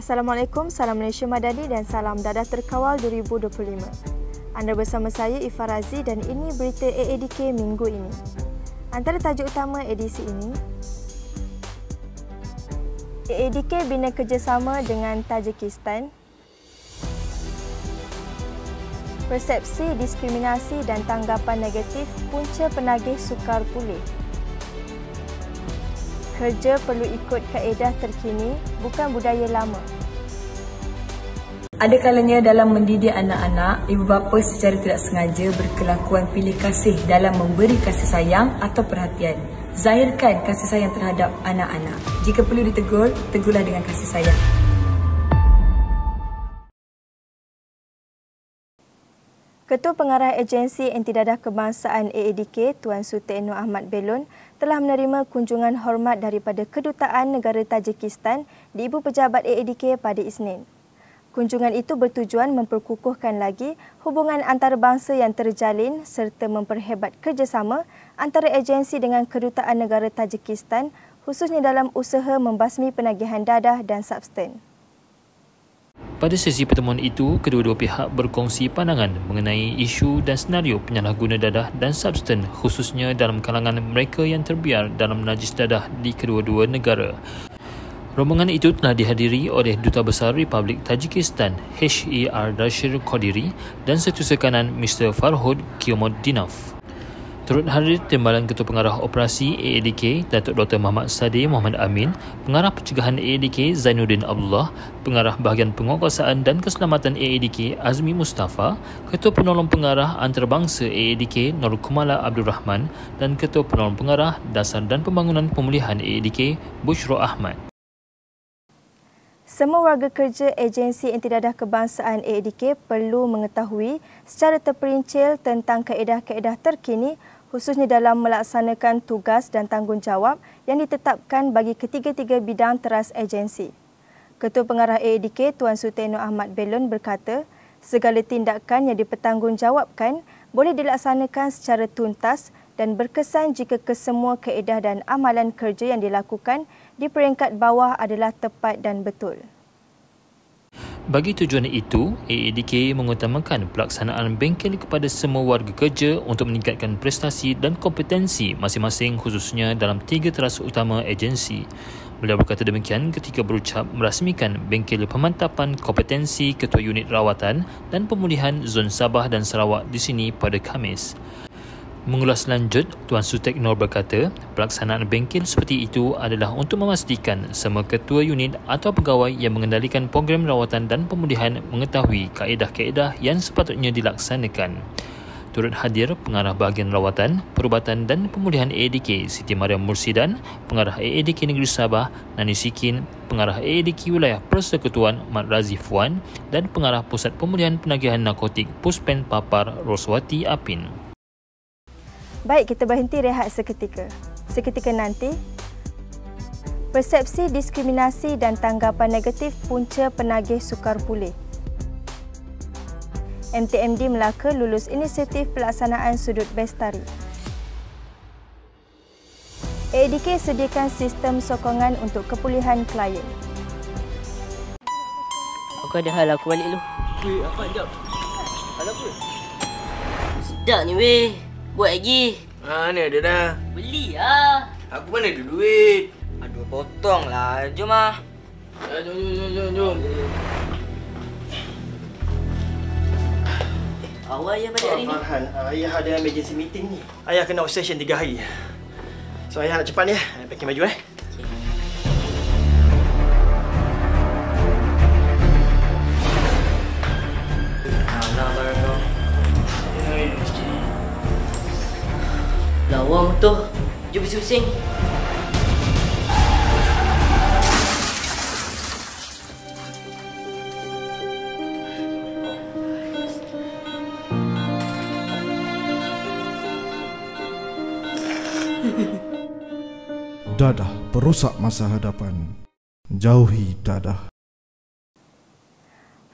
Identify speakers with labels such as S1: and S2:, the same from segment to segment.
S1: Assalamualaikum, salam Malaysia Madani dan salam Dadah Terkawal 2025. Anda bersama saya Ifah Razi dan ini berita AADK minggu ini. Antara tajuk utama edisi ini, AADK bina kerjasama dengan Tajikistan, persepsi diskriminasi dan tanggapan negatif punca penagih sukar pulih. Kerja perlu ikut kaedah terkini, bukan budaya lama.
S2: Ada kalanya dalam mendidik anak-anak, ibu bapa secara tidak sengaja berkelakuan pilih kasih dalam memberi kasih sayang atau perhatian. Zahirkan kasih sayang terhadap anak-anak. Jika perlu ditegur, tegurlah dengan kasih sayang.
S1: Ketua Pengarah Agensi Anti-Dadah Kebangsaan AADK, Tuan Sutekno Ahmad Belon, telah menerima kunjungan hormat daripada Kedutaan Negara Tajikistan di Ibu Pejabat AADK pada Isnin. Kunjungan itu bertujuan memperkukuhkan lagi hubungan antarabangsa yang terjalin serta memperhebat kerjasama antara agensi dengan Kedutaan Negara Tajikistan khususnya dalam usaha membasmi penagihan dadah dan substan.
S3: Pada sesi pertemuan itu, kedua-dua pihak berkongsi pandangan mengenai isu dan senario penyalahguna dadah dan substan khususnya dalam kalangan mereka yang terbiar dalam najis dadah di kedua-dua negara. Rombongan itu telah dihadiri oleh Duta Besar Republik Tajikistan H.E.R. Dashir Qadiri dan Setiausaha Kanan Mr. Farhod Kiomuddinov. Turut hadir Timbalan Ketua Pengarah Operasi AADK Datuk Dr. Muhammad Sadeh Muhammad Amin, Pengarah Pencegahan AADK Zainuddin Abdullah, Pengarah Bahagian Penguatkuasaan dan Keselamatan AADK Azmi Mustafa, Ketua Penolong Pengarah Antarabangsa AADK Nur Kumala Abdul Rahman dan Ketua Penolong Pengarah Dasar dan Pembangunan Pemulihan AADK Bushro Ahmad.
S1: Semua warga kerja Agensi Anti-Dadah Kebangsaan AADK perlu mengetahui secara terperincil tentang kaedah-kaedah terkini khususnya dalam melaksanakan tugas dan tanggungjawab yang ditetapkan bagi ketiga-tiga bidang teras agensi. Ketua Pengarah AADK Tuan Sutekno Ahmad Belon berkata, segala tindakan yang dipertanggungjawabkan boleh dilaksanakan secara tuntas dan berkesan jika kesemua kaedah dan amalan kerja yang dilakukan di peringkat bawah adalah tepat dan betul.
S3: Bagi tujuan itu, AADK mengutamakan pelaksanaan bengkel kepada semua warga kerja untuk meningkatkan prestasi dan kompetensi masing-masing khususnya dalam tiga teras utama agensi. Beliau berkata demikian ketika berucap merasmikan bengkel pemantapan kompetensi Ketua Unit Rawatan dan Pemulihan Zon Sabah dan Sarawak di sini pada Khamis. Mengulas lanjut, Tuan Sutekno berkata, pelaksanaan bengkel seperti itu adalah untuk memastikan semua ketua unit atau pegawai yang mengendalikan program rawatan dan pemulihan mengetahui kaedah-kaedah yang sepatutnya dilaksanakan. Turut hadir Pengarah Bahagian Rawatan, Perubatan dan Pemulihan AADK Siti Mariam Mursidan, Pengarah AADK Negeri Sabah Nani Sikin, Pengarah AADK Wilayah Persekutuan Mat Razif Wan dan Pengarah Pusat Pemulihan Penagihan Narkotik Puspen Papar Roswati Apin.
S1: Baik, kita berhenti rehat seketika. Seketika nanti, persepsi diskriminasi dan tanggapan negatif punca penagih sukar pulih. MTMD Melaka lulus inisiatif pelaksanaan sudut bestari. AADK sediakan sistem sokongan untuk kepulihan klien.
S4: Aku ada hal aku balik dulu.
S5: Weh, apa jap? Hal apa?
S4: Sedap ni weh. Buat lagi.
S5: Ni ada dah.
S4: Beli lah.
S5: Aku mana ada duit.
S4: Aduh, potong lah. Jom lah.
S5: Jom.
S4: Awal ayah balik hari ni.
S5: Farhan, ayah ada emergency meeting ni. Ayah kena off session 3 hari. So ayah nak cepat ni. Packing baju
S4: Alah, barang kau. Lawa motor. Jom bising-bising.
S6: Dadah perosak masa hadapan. Jauhi dadah.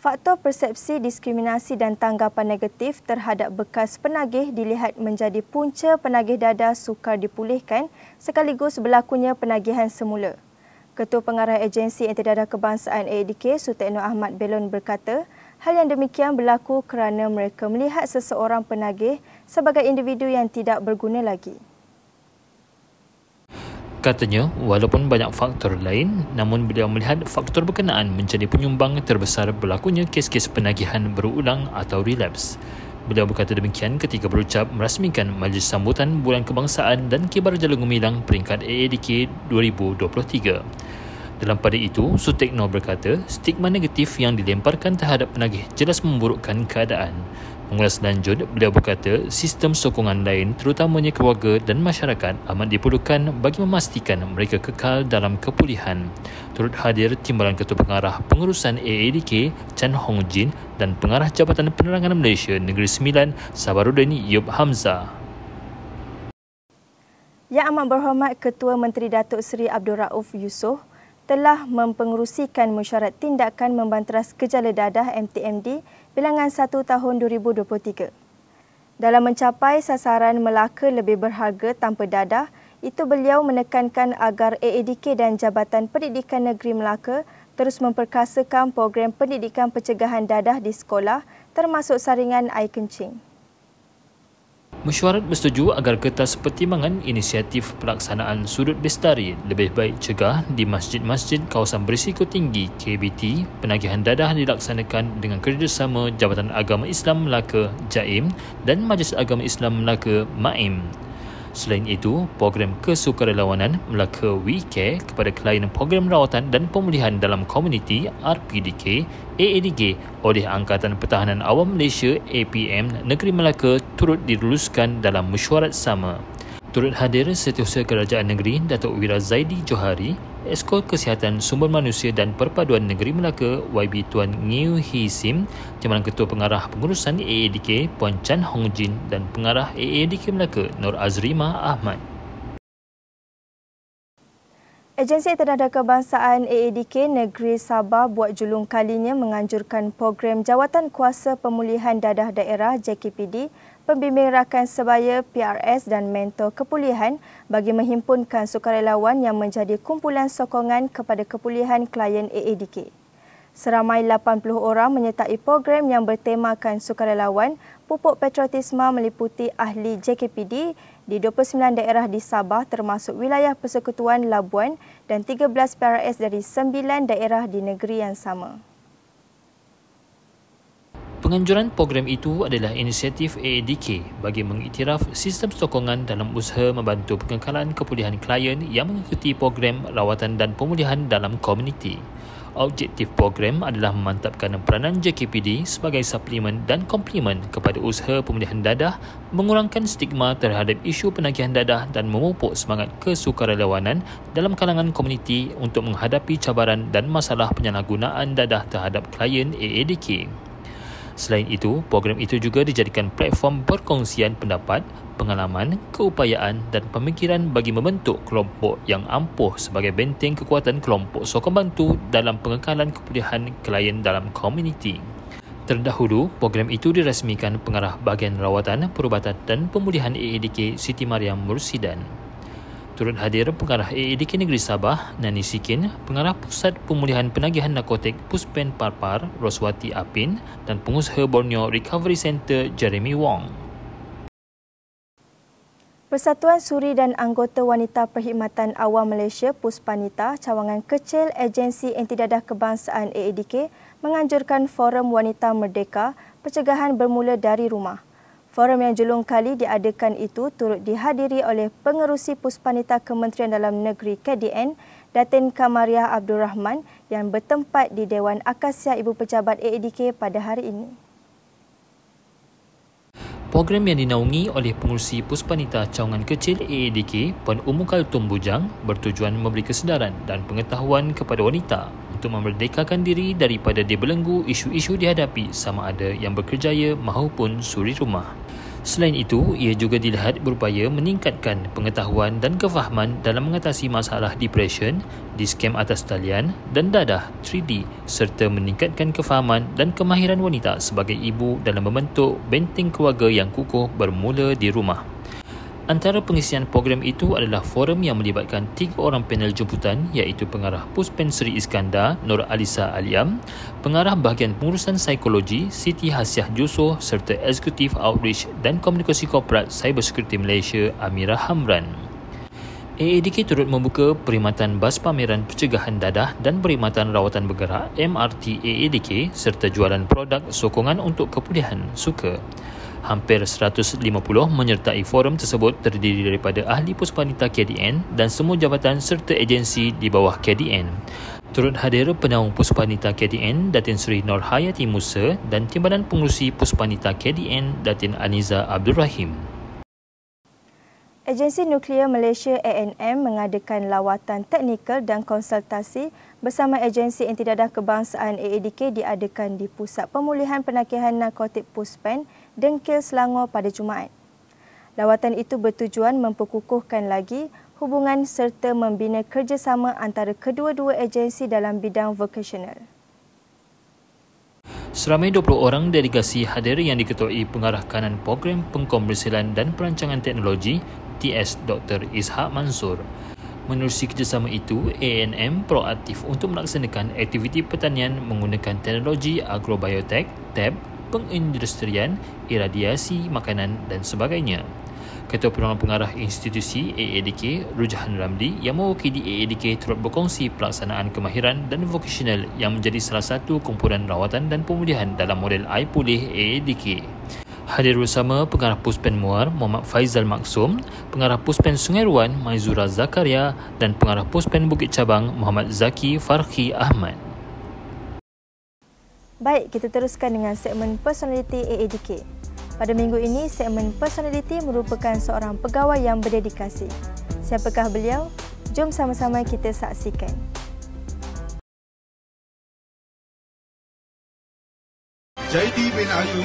S1: Faktor persepsi diskriminasi dan tanggapan negatif terhadap bekas penagih dilihat menjadi punca penagih dadah sukar dipulihkan sekaligus berlakunya penagihan semula. Ketua Pengarah Agensi Intidadah Kebangsaan AADK, Sutekno Ahmad Belon berkata, hal yang demikian berlaku kerana mereka melihat seseorang penagih sebagai individu yang tidak berguna lagi.
S3: Katanya, walaupun banyak faktor lain, namun beliau melihat faktor berkenaan menjadi penyumbang terbesar berlakunya kes-kes penagihan berulang atau relapse. Beliau berkata demikian ketika berucap merasmikan Majlis Sambutan Bulan Kebangsaan dan Kibar Jalan Gemilang peringkat AADK 2023. Dalam pada itu, Sutekno berkata, stigma negatif yang dilemparkan terhadap penagih jelas memburukkan keadaan. Mengulas lanjut, beliau berkata sistem sokongan lain terutamanya keluarga dan masyarakat amat diperlukan bagi memastikan mereka kekal dalam kepulihan. Turut hadir Timbalan Ketua Pengarah Pengurusan AADK Chan Hong Jin dan Pengarah Jabatan Penerangan Malaysia Negeri Sembilan Sabarudin Yub Hamzah.
S1: Yang Amat Berhormat Ketua Menteri Datuk Seri Abdul Rauf Yusof telah mempengerusikan mesyuarat tindakan membanteras gejala dadah MTMD bilangan 1 tahun 2023. Dalam mencapai sasaran Melaka lebih berharga tanpa dadah, itu beliau menekankan agar AADK dan Jabatan Pendidikan Negeri Melaka terus memperkasakan program pendidikan pencegahan dadah di sekolah termasuk saringan air kencing.
S3: Mesyuarat bersetuju agar kertas pertimbangan inisiatif pelaksanaan sudut bestari lebih baik cegah di masjid-masjid kawasan berisiko tinggi KBT, penagihan dadah dilaksanakan dengan kerjasama Jabatan Agama Islam Melaka JAIM dan Majlis Agama Islam Melaka MAIM. Selain itu, program kesukarelawanan Melaka WeCare kepada klien program rawatan dan pemulihan dalam komuniti RPDK AADK oleh Angkatan Pertahanan Awam Malaysia APM Negeri Melaka turut diluluskan dalam mesyuarat sama. Turut hadir Setiausaha Kerajaan Negeri Datuk Wira Zaidi Johari, Esko Kesihatan Sumber Manusia dan Perpaduan Negeri Melaka YB Tuan Ngiu Hee Sim, Timbalan Ketua Pengarah Pengurusan AADK Puan Chan Hong Jin dan Pengarah AADK Melaka Nur Azrima Ahmad.
S1: Agensi Intidadah Kebangsaan AADK Negeri Sabah buat julung kalinya menganjurkan program Jawatan Kuasa Pemulihan Dadah Daerah JKPD, pembimbing rakan sebaya PRS dan mentor kepulihan bagi menghimpunkan sukarelawan yang menjadi kumpulan sokongan kepada kepulihan klien AADK. Seramai 80 orang menyertai program yang bertemakan sukarelawan pupuk patriotisme meliputi ahli JKPD di 29 daerah di Sabah termasuk wilayah Persekutuan Labuan dan 13 PRS dari 9 daerah di negeri yang sama.
S3: Penganjuran program itu adalah inisiatif AADK bagi mengiktiraf sistem sokongan dalam usaha membantu pengekalan kepulihan klien yang mengikuti program rawatan dan pemulihan dalam komuniti. Objektif program adalah memantapkan peranan JKPD sebagai suplemen dan komplemen kepada usaha pemulihan dadah, mengurangkan stigma terhadap isu penagihan dadah dan memupuk semangat kesukarelawanan dalam kalangan komuniti untuk menghadapi cabaran dan masalah penyalahgunaan dadah terhadap klien AADK. Selain itu, program itu juga dijadikan platform perkongsian pendapat, pengalaman, keupayaan dan pemikiran bagi membentuk kelompok yang ampuh sebagai benteng kekuatan kelompok sokong bantu dalam pengekalan kepulihan klien dalam komuniti. Terdahulu, program itu dirasmikan Pengarah Bahagian Rawatan, Perubatan dan Pemulihan AADK Siti Mariam Mursidan. Turut hadir Pengarah AADK Negeri Sabah, Nani Sikin, Pengarah Pusat Pemulihan Penagihan Narkotik Puspen Parpar, Roswati Apin dan Pengusaha Borneo Recovery Center Jeremy Wong.
S1: Persatuan Suri dan Anggota Wanita Perkhidmatan Awam Malaysia Puspanita, cawangan kecil Agensi Intidadah Kebangsaan AADK menganjurkan Forum Wanita Merdeka, pencegahan bermula dari rumah. Forum yang julung kali diadakan itu turut dihadiri oleh Pengerusi Puspanita Kementerian Dalam Negeri KDN, Datin Kamariah Abdul Rahman yang bertempat di Dewan Akasiah Ibu Pejabat AADK pada hari ini.
S3: Program yang dinaungi oleh Pengerusi Puspanita Cawangan Kecil AADK Puan Umu Kaltum Bujang bertujuan memberi kesedaran dan pengetahuan kepada wanita untuk memerdekakan diri daripada dibelenggu isu-isu dihadapi sama ada yang bekerjaya maupun suri rumah. Selain itu, ia juga dilihat berupaya meningkatkan pengetahuan dan kefahaman dalam mengatasi masalah depression, diskem atas talian dan dadah 3D serta meningkatkan kefahaman dan kemahiran wanita sebagai ibu dalam membentuk benteng keluarga yang kukuh bermula di rumah. Antara pengisian program itu adalah forum yang melibatkan 3 orang panel jemputan iaitu Pengarah Puspen Seri Iskandar, Nur Alisa Aliam, Pengarah Bahagian Pengurusan Psikologi, Siti Hasiah Jusoh serta Eksekutif Outreach dan Komunikasi Korporat Cybersecurity Malaysia, Amira Hamran. AADK turut membuka perkhidmatan bas pameran pencegahan dadah dan perkhidmatan rawatan bergerak MRT AADK serta jualan produk sokongan untuk kepulihan suka. Hampir 150 menyertai forum tersebut terdiri daripada ahli puspanita KDN dan semua jabatan serta agensi di bawah KDN. Turut hadir penaung puspanita KDN Datin Seri Nur Hayati Musa dan Timbalan Pengurusi Puspanita KDN Datin Aniza Abdul Rahim.
S1: Agensi Nuklear Malaysia ANM mengadakan lawatan teknikal dan konsultasi bersama Agensi Intidadah Kebangsaan AADK diadakan di Pusat Pemulihan Penakihan Narkotik Puspen, Dengkil, Selangor pada Jumaat. Lawatan itu bertujuan memperkukuhkan lagi hubungan serta membina kerjasama antara kedua-dua agensi dalam bidang vokasional.
S3: Seramai 20 orang delegasi hadir yang diketuai Pengarah Kanan Program Pengkomersialan dan Perancangan Teknologi TS Dr. Ishak Mansur. Menerusi kerjasama itu, ANM proaktif untuk melaksanakan aktiviti pertanian menggunakan teknologi agrobiotek, TAB, pengindustrian, iradiasi makanan dan sebagainya. Ketua Penolong Pengarah Institusi AADK, Rujahan Ramli, yang mewakili AADK turut berkongsi pelaksanaan kemahiran dan vokasional yang menjadi salah satu kumpulan rawatan dan pemulihan dalam model I Pulih AADK. Hadir bersama Pengarah Puspen Muar, Muhammad Faizal Maksum, Pengarah Puspen Sungai Ruan, Maizura Zakaria dan Pengarah Puspen Bukit Cabang, Muhammad Zaki Farhi Ahmad.
S1: Baik, kita teruskan dengan segmen Personality AADK. Pada minggu ini, segmen Personality merupakan seorang pegawai yang berdedikasi. Siapakah beliau? Jom sama-sama kita saksikan.
S6: Jaidi bin Ayu,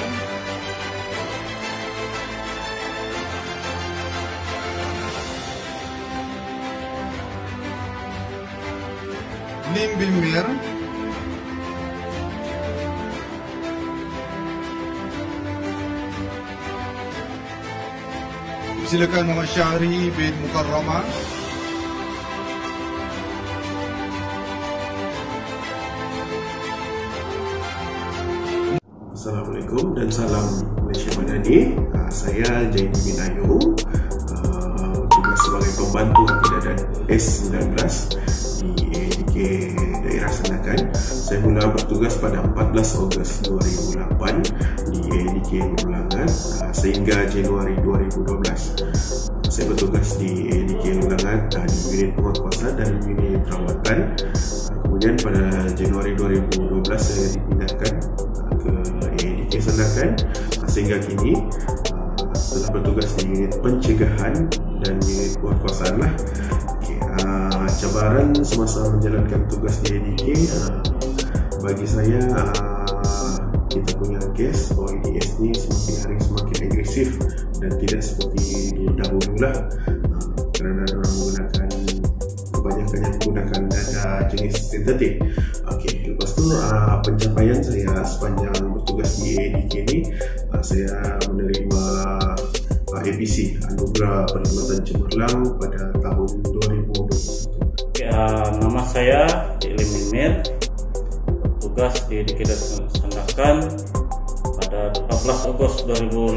S6: Nim bin Mir, silakan Muhammad Syahri bin Mukarramah,
S7: Assalamualaikum dan salam Malaysia Madani. Saya Jaidi bin Ayu, bertugas sebagai pembantu Antidadah S19 di AADK Daerah Sandakan. Saya mula bertugas pada 14 Ogos 2008 di AADK Nulangan sehingga Januari 2012. Saya bertugas di AADK Nulangan di unit penguatkuasa dan unit rawatan. Kemudian pada Januari 2012 saya dipindahkan ke AADK Sandakan sehingga kini telah bertugas di unit pencegahan dan unit penguatkuasaan lah. Cabaran semasa menjalankan tugas di AADK bagi saya kita punya kes OEDS ni semakin hari semakin agresif dan tidak seperti dahulu lah, kerana orang menggunakan kebanyakannya menggunakan data jenis sintetik. Lepas tu pencapaian saya sepanjang bertugas di AADK ni, saya menerima APC Anugerah Perkhidmatan Cemerlang pada tahun 2021.
S8: Nama saya Ilim Mimir, bertugas di AADK Sandakan pada 14 Ogos 2008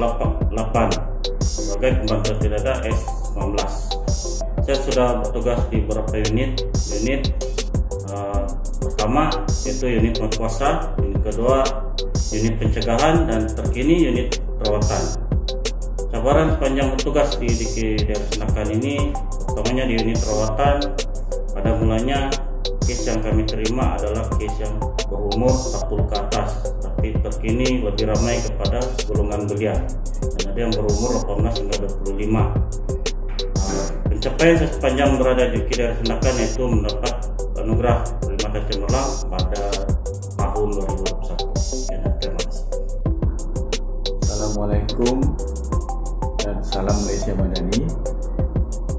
S8: sebagai pembantu Antidadah S19. Saya sudah bertugas di beberapa unit. Pertama yaitu unit penguatkuasa, unit kedua unit pencegahan, dan terkini unit perawatan. Cabaran sepanjang bertugas di AADK Daerah Sandakan ini, pertamanya di unit perawatan, pada mulanya kes yang kami terima adalah kes yang berumur 40 ke atas, tapi terkini lebih ramai kepada golongan belia, dan ada yang berumur 18 hingga 25. Pencapaian sepanjang berada di AADK Daerah Sandakan yaitu mendapat anugerah perkhidmatan cemerlang pada tahun 2021. Terima kasih.
S9: Assalamualaikum dan salam Malaysia Madani.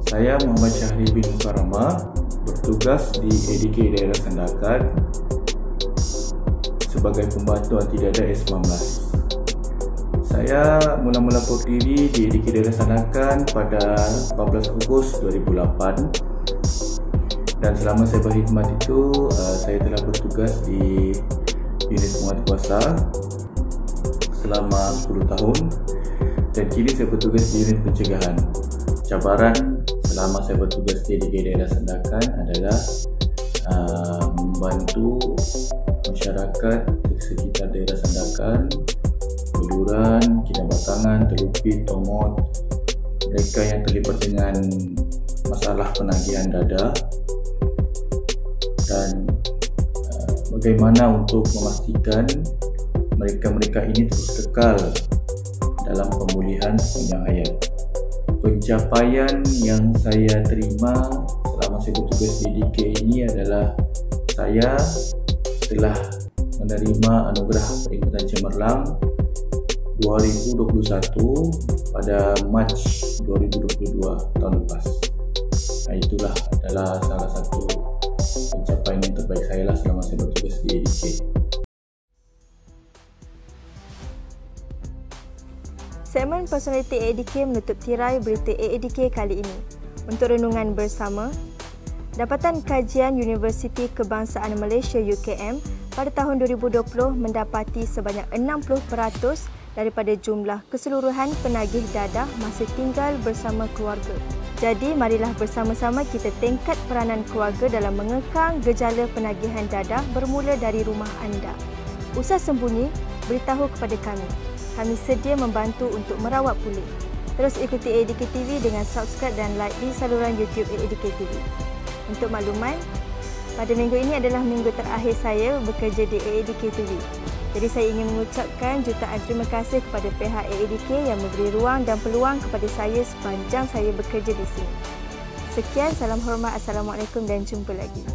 S9: Saya Muhammad Syahri bin Mukarramah, bertugas di AADK Daerah Sandakan sebagai pembantu Antidadah S19. Saya mula-mula berdiri di EDK Daerah Sandakan pada 14 Ogos 2008 dan selama saya berkhidmat itu saya telah bertugas di unit penguatkuasa selama 10 tahun dan kini saya bertugas di unit pencegahan. Cabaran selama saya bertugas di EDK Daerah Sandakan adalah membantu masyarakat di sekitar daerah Sandakan, Beluran, Kinabatangan, Telupin, Tomot, mereka yang terlibat dengan masalah penagihan dada, dan bagaimana untuk memastikan mereka-mereka ini terus kekal dalam pemulihan sepanjang hayat. Pencapaian yang saya terima selama saya bertugas di EDK ini adalah saya telah menerima anugerah peringatan cemerlang 2021 pada Mac 2022 tahun lepas. Itulah adalah salah satu pencapaian yang terbaik saya lah selama saya bertugas di EDK.
S1: Segmen personaliti EDK menutup tirai berita EDK kali ini. Untuk renungan bersama, Dapatan Kajian Universiti Kebangsaan Malaysia UKM pada tahun 2020 mendapati sebanyak 60% daripada jumlah keseluruhan penagih dadah masih tinggal bersama keluarga. Jadi, marilah bersama-sama kita tingkat peranan keluarga dalam mengekang gejala penagihan dadah bermula dari rumah anda. Usah sembunyi, beritahu kepada kami. Kami sedia membantu untuk merawat pulih. Terus ikuti EDK TV dengan subscribe dan like di saluran YouTube EDK TV. Untuk makluman, pada minggu ini adalah minggu terakhir saya bekerja di EDK TV. Jadi saya ingin mengucapkan jutaan terima kasih kepada pihak EDK yang memberi ruang dan peluang kepada saya sepanjang saya bekerja di sini. Sekian, salam hormat, Assalamualaikum dan jumpa lagi.